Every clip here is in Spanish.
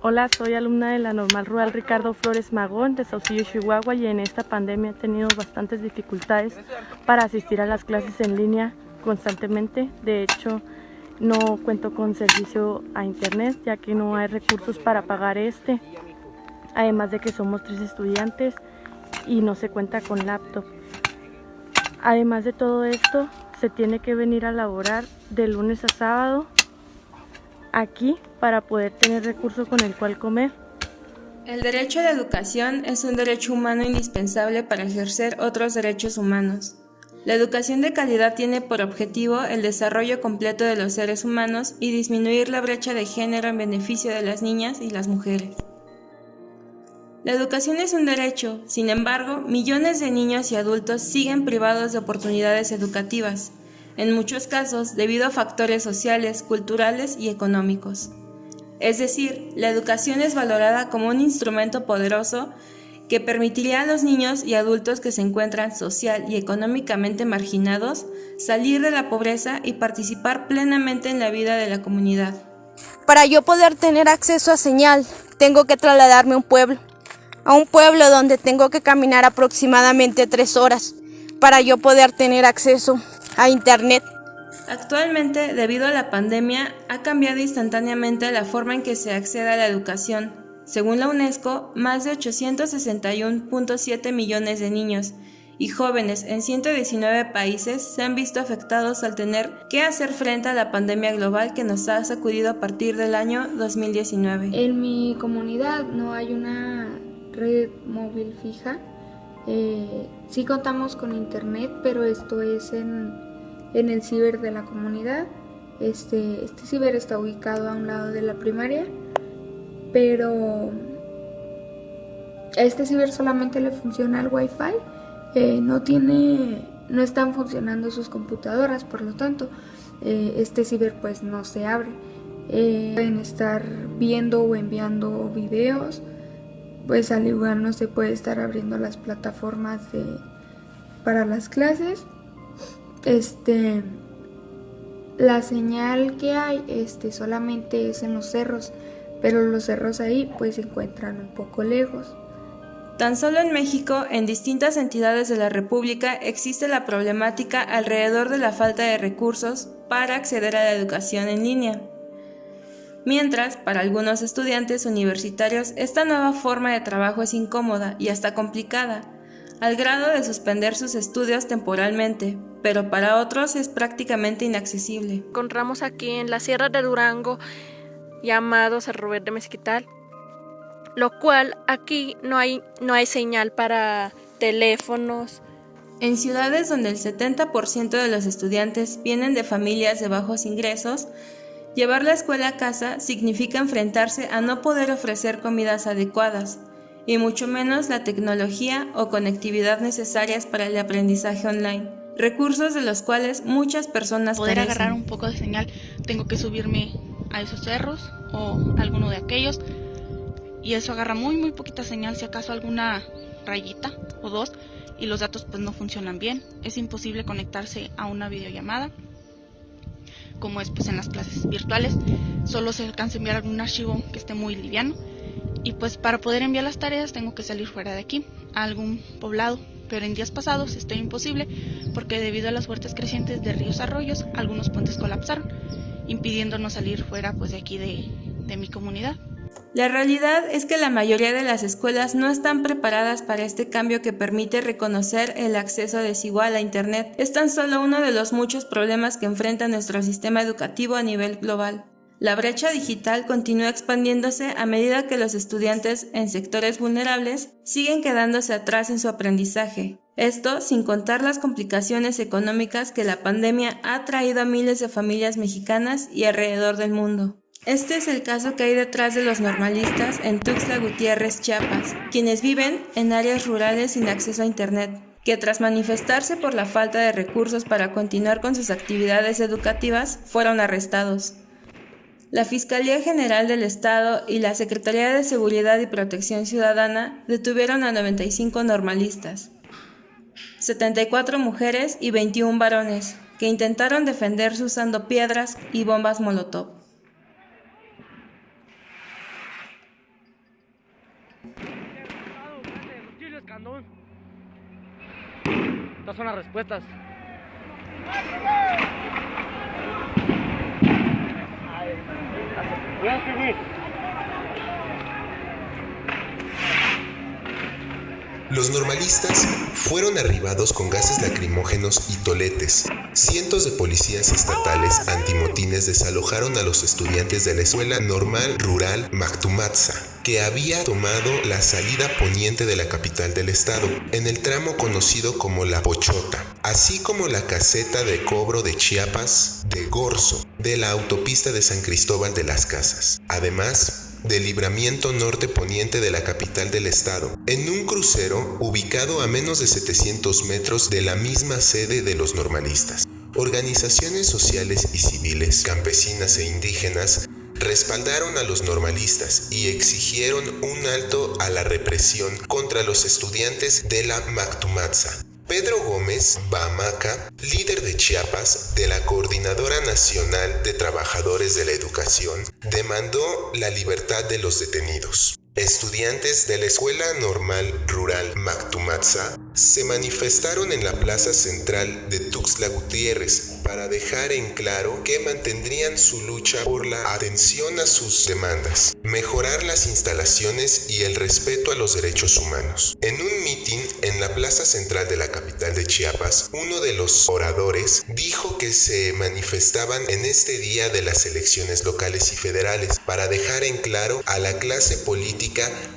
Hola, soy alumna de la Normal Rural Ricardo Flores Magón de Saucillo, Chihuahua, y en esta pandemia he tenido bastantes dificultades para asistir a las clases en línea constantemente. De hecho, no cuento con servicio a internet, ya que no hay recursos para pagar además de que somos 3 estudiantes y no se cuenta con laptop. Además de todo esto, se tiene que venir a laborar de lunes a sábado aquí para poder tener recursos con el cual comer. El derecho a la educación es un derecho humano indispensable para ejercer otros derechos humanos. La educación de calidad tiene por objetivo el desarrollo completo de los seres humanos y disminuir la brecha de género en beneficio de las niñas y las mujeres. La educación es un derecho, sin embargo, millones de niños y adultos siguen privados de oportunidades educativas, en muchos casos debido a factores sociales, culturales y económicos. Es decir, la educación es valorada como un instrumento poderoso que permitiría a los niños y adultos que se encuentran social y económicamente marginados salir de la pobreza y participar plenamente en la vida de la comunidad. Para yo poder tener acceso a señal, tengo que trasladarme a un pueblo donde tengo que caminar aproximadamente 3 horas para yo poder tener acceso a internet. Actualmente, debido a la pandemia, ha cambiado instantáneamente la forma en que se accede a la educación. Según la UNESCO, más de 861.7 millones de niños y jóvenes en 119 países se han visto afectados al tener que hacer frente a la pandemia global que nos ha sacudido a partir del año 2019. En mi comunidad no hay una red móvil fija. Sí contamos con internet, pero esto es en el ciber de la comunidad. Este ciber está ubicado a un lado de la primaria, pero a este ciber solamente le funciona el wifi. No están funcionando sus computadoras, por lo tanto este ciber pues no se abre. Pueden estar viendo o enviando videos, pues al igual no se puede estar abriendo las plataformas para las clases. La señal que hay solamente es en los cerros, pero los cerros ahí pues se encuentran un poco lejos. Tan solo en México, en distintas entidades de la República, existe la problemática alrededor de la falta de recursos para acceder a la educación en línea. Mientras, para algunos estudiantes universitarios, esta nueva forma de trabajo es incómoda y hasta complicada, al grado de suspender sus estudios temporalmente, pero para otros es prácticamente inaccesible. Encontramos aquí en la Sierra de Durango, llamado Cerro Verde Mezquital, lo cual aquí no hay señal para teléfonos. En ciudades donde el 70% de los estudiantes vienen de familias de bajos ingresos, llevar la escuela a casa significa enfrentarse a no poder ofrecer comidas adecuadas, y mucho menos la tecnología o conectividad necesarias para el aprendizaje online, recursos de los cuales muchas personas poder carecen. agarrar un poco de señal, tengo que subirme a esos cerros o alguno de aquellos, y eso agarra muy poquita señal, si acaso alguna rayita o dos, y los datos pues no funcionan bien. Es imposible conectarse a una videollamada, como es pues en las clases virtuales. Solo se alcanza a enviar algún archivo que esté muy liviano, y pues para poder enviar las tareas tengo que salir fuera de aquí, a algún poblado, pero en días pasados esto era imposible porque debido a las fuertes crecientes de ríos arroyos, algunos puentes colapsaron, impidiéndonos salir fuera pues de aquí de mi comunidad. La realidad es que la mayoría de las escuelas no están preparadas para este cambio que permite reconocer el acceso desigual a Internet. Es tan solo uno de los muchos problemas que enfrenta nuestro sistema educativo a nivel global. La brecha digital continúa expandiéndose a medida que los estudiantes en sectores vulnerables siguen quedándose atrás en su aprendizaje. Esto sin contar las complicaciones económicas que la pandemia ha traído a miles de familias mexicanas y alrededor del mundo. Este es el caso que hay detrás de los normalistas en Tuxtla Gutiérrez, Chiapas, quienes viven en áreas rurales sin acceso a Internet, que tras manifestarse por la falta de recursos para continuar con sus actividades educativas, fueron arrestados. La Fiscalía General del Estado y la Secretaría de Seguridad y Protección Ciudadana detuvieron a 95 normalistas, 74 mujeres y 21 varones, que intentaron defenderse usando piedras y bombas molotov. Candún. Estas son las respuestas. Los normalistas fueron arribados con gases lacrimógenos y toletes. Cientos de policías estatales antimotines desalojaron a los estudiantes de la Escuela Normal Rural Mactumatza, que había tomado la salida poniente de la capital del estado, en el tramo conocido como La Pochota, así como la caseta de cobro de Chiapas de Gorzo, de la autopista de San Cristóbal de las Casas. Además, del libramiento norte poniente de la capital del estado, en un crucero ubicado a menos de 700 metros de la misma sede de los normalistas. Organizaciones sociales y civiles, campesinas e indígenas, respaldaron a los normalistas y exigieron un alto a la represión contra los estudiantes de la Mactumatza. Pedro Gómez Bamaca, líder de Chiapas de la Coordinadora Nacional de Trabajadores de la Educación, demandó la libertad de los detenidos. Estudiantes de la Escuela Normal Rural Mactumatza se manifestaron en la plaza central de Tuxtla Gutiérrez para dejar en claro que mantendrían su lucha por la atención a sus demandas, mejorar las instalaciones y el respeto a los derechos humanos. En un mitin en la plaza central de la capital de Chiapas, uno de los oradores dijo que se manifestaban en este día de las elecciones locales y federales para dejar en claro a la clase política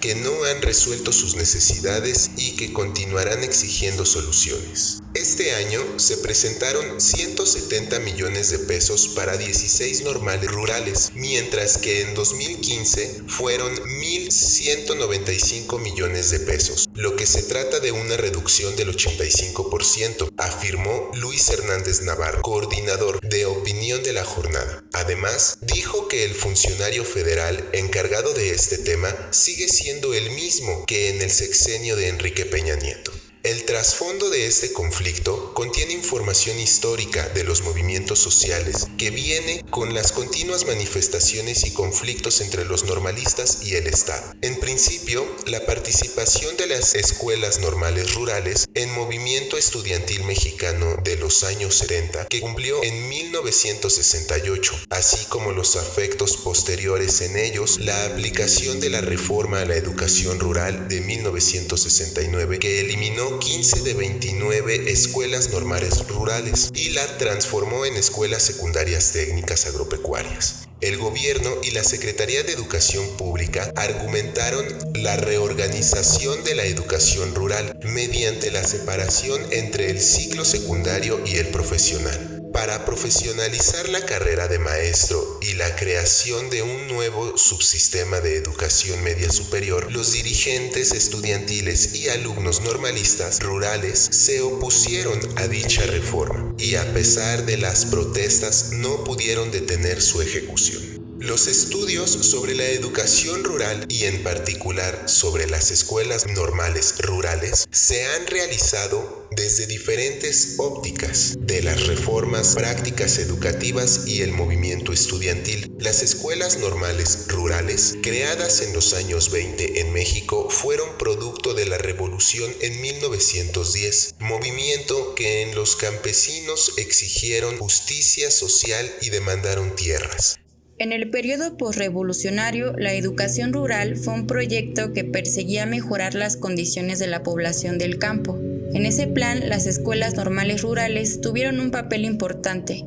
que no han resuelto sus necesidades y que continuarán exigiendo soluciones. Este año se presentaron 170 millones de pesos para 16 normales rurales, mientras que en 2015 fueron 1.195 millones de pesos, lo que se trata de una reducción del 85%, afirmó Luis Hernández Navarro, coordinador de opinión de la jornada. Además, dijo que el funcionario federal encargado de este tema sigue siendo el mismo que en el sexenio de Enrique Peña Nieto. El trasfondo de este conflicto contiene información histórica de los movimientos sociales que viene con las continuas manifestaciones y conflictos entre los normalistas y el Estado. En principio, la participación de las escuelas normales rurales en movimiento estudiantil mexicano de los años 70, que cumplió en 1968, así como los afectos posteriores en ellos, la aplicación de la reforma a la educación rural de 1969, que eliminó 15 de 29 escuelas normales rurales y la transformó en escuelas secundarias técnicas agropecuarias. El gobierno y la Secretaría de Educación Pública argumentaron la reorganización de la educación rural mediante la separación entre el ciclo secundario y el profesional. Para profesionalizar la carrera de maestro y la creación de un nuevo subsistema de educación media superior, los dirigentes estudiantiles y alumnos normalistas rurales se opusieron a dicha reforma y a pesar de las protestas no pudieron detener su ejecución. Los estudios sobre la educación rural y en particular sobre las escuelas normales rurales se han realizado desde diferentes ópticas de las reformas prácticas educativas y el movimiento estudiantil. Las escuelas normales rurales, creadas en los años 20 en México, fueron producto de la revolución en 1910, movimiento que en los campesinos exigieron justicia social y demandaron tierras. En el periodo posrevolucionario, la educación rural fue un proyecto que perseguía mejorar las condiciones de la población del campo. En ese plan, las escuelas normales rurales tuvieron un papel importante.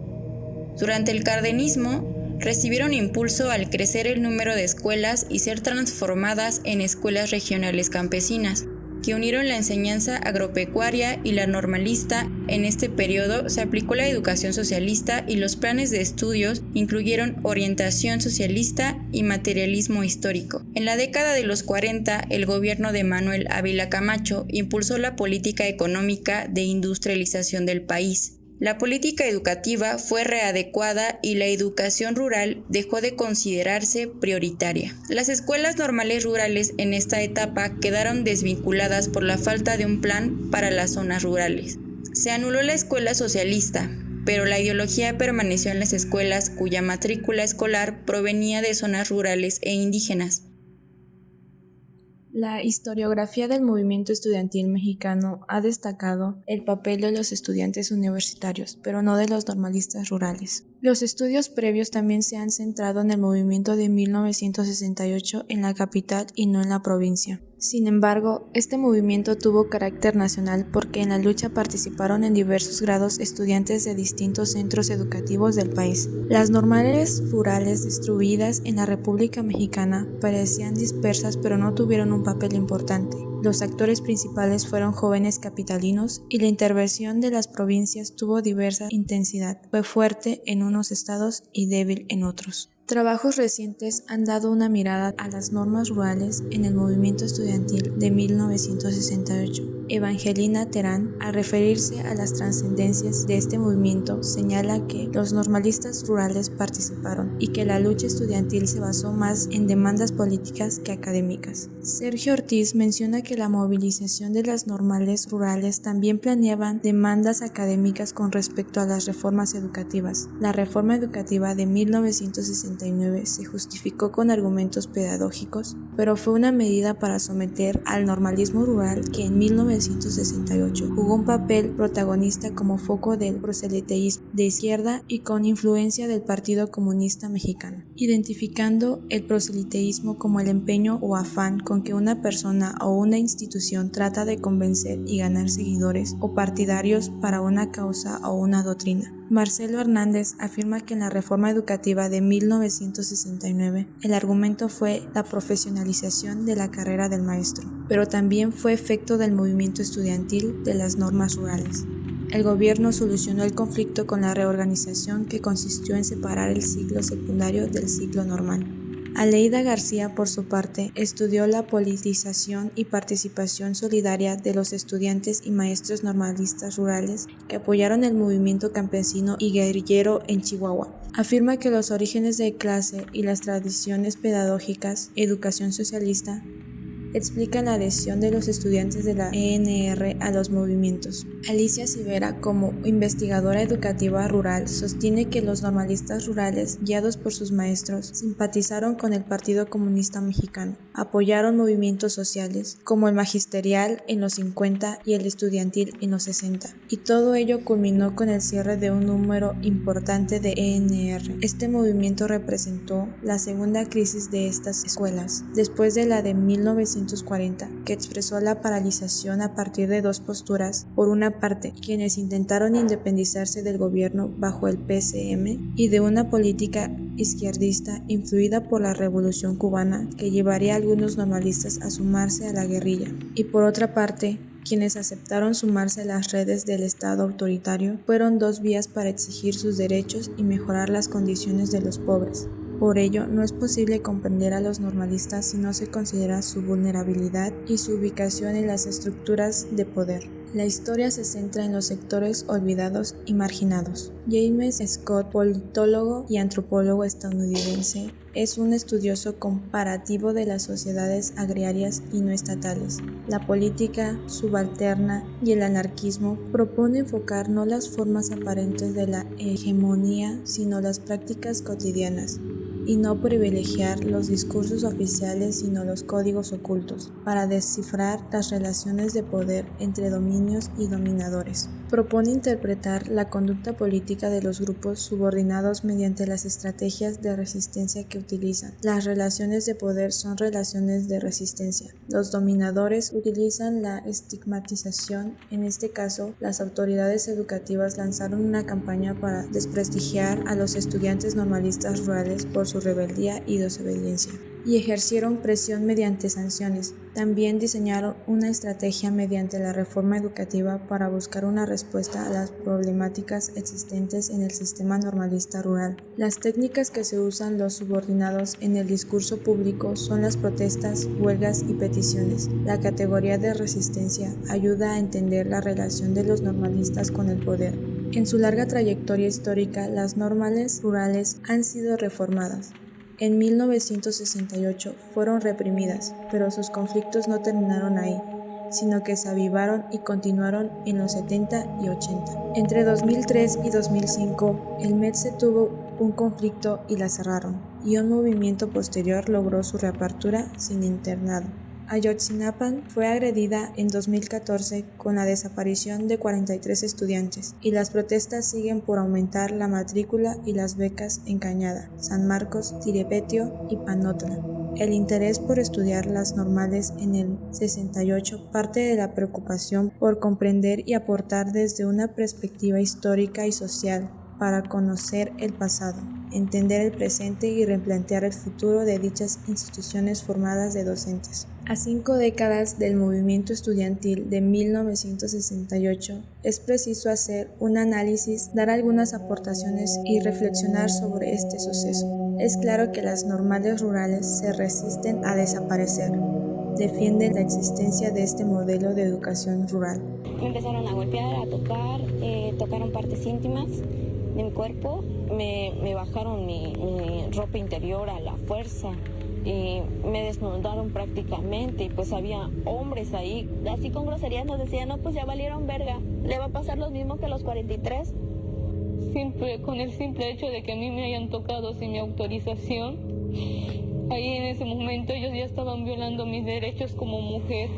Durante el cardenismo, recibieron impulso al crecer el número de escuelas y ser transformadas en escuelas regionales campesinas, que unieron la enseñanza agropecuaria y la normalista. En este periodo se aplicó la educación socialista y los planes de estudios incluyeron orientación socialista y materialismo histórico. En la década de los 40, el gobierno de Manuel Ávila Camacho impulsó la política económica de industrialización del país. La política educativa fue readecuada y la educación rural dejó de considerarse prioritaria. Las escuelas normales rurales en esta etapa quedaron desvinculadas por la falta de un plan para las zonas rurales. Se anuló la escuela socialista, pero la ideología permaneció en las escuelas cuya matrícula escolar provenía de zonas rurales e indígenas. La historiografía del movimiento estudiantil mexicano ha destacado el papel de los estudiantes universitarios, pero no de los normalistas rurales. Los estudios previos también se han centrado en el movimiento de 1968 en la capital y no en la provincia. Sin embargo, este movimiento tuvo carácter nacional porque en la lucha participaron en diversos grados estudiantes de distintos centros educativos del país. Las normales rurales distribuidas en la República Mexicana parecían dispersas pero no tuvieron un papel importante. Los actores principales fueron jóvenes capitalinos y la intervención de las provincias tuvo diversa intensidad. Fue fuerte en unos estados y débil en otros. Trabajos recientes han dado una mirada a las normas rurales en el movimiento estudiantil de 1968. Evangelina Terán, al referirse a las trascendencias de este movimiento, señala que los normalistas rurales participaron y que la lucha estudiantil se basó más en demandas políticas que académicas. Sergio Ortiz menciona que la movilización de las normales rurales también planeaban demandas académicas con respecto a las reformas educativas. La reforma educativa de 1969 se justificó con argumentos pedagógicos, pero fue una medida para someter al normalismo rural que en 1968 jugó un papel protagonista como foco del proselitismo de izquierda y con influencia del Partido Comunista Mexicano, identificando el proselitismo como el empeño o afán con que una persona o una institución trata de convencer y ganar seguidores o partidarios para una causa o una doctrina. Marcelo Hernández afirma que en la reforma educativa de 1969 el argumento fue la profesionalización de la carrera del maestro, pero también fue efecto del movimiento estudiantil de las normas rurales. El gobierno solucionó el conflicto con la reorganización que consistió en separar el ciclo secundario del ciclo normal. Aleida García, por su parte, estudió la politización y participación solidaria de los estudiantes y maestros normalistas rurales que apoyaron el movimiento campesino y guerrillero en Chihuahua. Afirma que los orígenes de clase y las tradiciones pedagógicas, educación socialista, explican la adhesión de los estudiantes de la ENR a los movimientos. Alicia Civera, como investigadora educativa rural, sostiene que los normalistas rurales, guiados por sus maestros, simpatizaron con el Partido Comunista Mexicano, apoyaron movimientos sociales, como el magisterial en los 50 y el estudiantil en los 60, y todo ello culminó con el cierre de un número importante de ENR. Este movimiento representó la segunda crisis de estas escuelas, después de la de 1940, que expresó la paralización a partir de dos posturas. Por una parte, quienes intentaron independizarse del gobierno bajo el PCM y de una política izquierdista influida por la Revolución Cubana que llevaría a algunos normalistas a sumarse a la guerrilla. Y por otra parte, quienes aceptaron sumarse a las redes del Estado autoritario. Fueron dos vías para exigir sus derechos y mejorar las condiciones de los pobres. Por ello, no es posible comprender a los normalistas si no se considera su vulnerabilidad y su ubicación en las estructuras de poder. La historia se centra en los sectores olvidados y marginados. James Scott, politólogo y antropólogo estadounidense, es un estudioso comparativo de las sociedades agrarias y no estatales. La política subalterna y el anarquismo propone enfocar no las formas aparentes de la hegemonía, sino las prácticas cotidianas, y no privilegiar los discursos oficiales sino los códigos ocultos, para descifrar las relaciones de poder entre dominios y dominadores. Propone interpretar la conducta política de los grupos subordinados mediante las estrategias de resistencia que utilizan. Las relaciones de poder son relaciones de resistencia. Los dominadores utilizan la estigmatización. En este caso, las autoridades educativas lanzaron una campaña para desprestigiar a los estudiantes normalistas rurales por su rebeldía y desobediencia, y ejercieron presión mediante sanciones. También diseñaron una estrategia mediante la reforma educativa para buscar una respuesta a las problemáticas existentes en el sistema normalista rural. Las técnicas que se usan los subordinados en el discurso público son las protestas, huelgas y peticiones. La categoría de resistencia ayuda a entender la relación de los normalistas con el poder. En su larga trayectoria histórica, las normales rurales han sido reformadas. En 1968 fueron reprimidas, pero sus conflictos no terminaron ahí, sino que se avivaron y continuaron en los 70 y 80. Entre 2003 y 2005, el MEDSE tuvo un conflicto y la cerraron, y un movimiento posterior logró su reapertura sin internado. Ayotzinapa fue agredida en 2014 con la desaparición de 43 estudiantes y las protestas siguen por aumentar la matrícula y las becas en Cañada, San Marcos, Tirepetio y Panotla. El interés por estudiar las normales en el 68 parte de la preocupación por comprender y aportar desde una perspectiva histórica y social para conocer el pasado, entender el presente y replantear el futuro de dichas instituciones formadas de docentes. A 5 décadas del movimiento estudiantil de 1968, es preciso hacer un análisis, dar algunas aportaciones y reflexionar sobre este suceso. Es claro que las normales rurales se resisten a desaparecer. Defienden la existencia de este modelo de educación rural. Me empezaron a golpear, a tocar, tocaron partes íntimas de mi cuerpo, me bajaron mi ropa interior a la fuerza y me desnudaron prácticamente y pues había hombres ahí. Así con groserías nos decían, no, pues ya valieron verga, le va a pasar lo mismo que a los 43. Con el simple hecho de que a mí me hayan tocado sin mi autorización, ahí en ese momento ellos ya estaban violando mis derechos como mujer.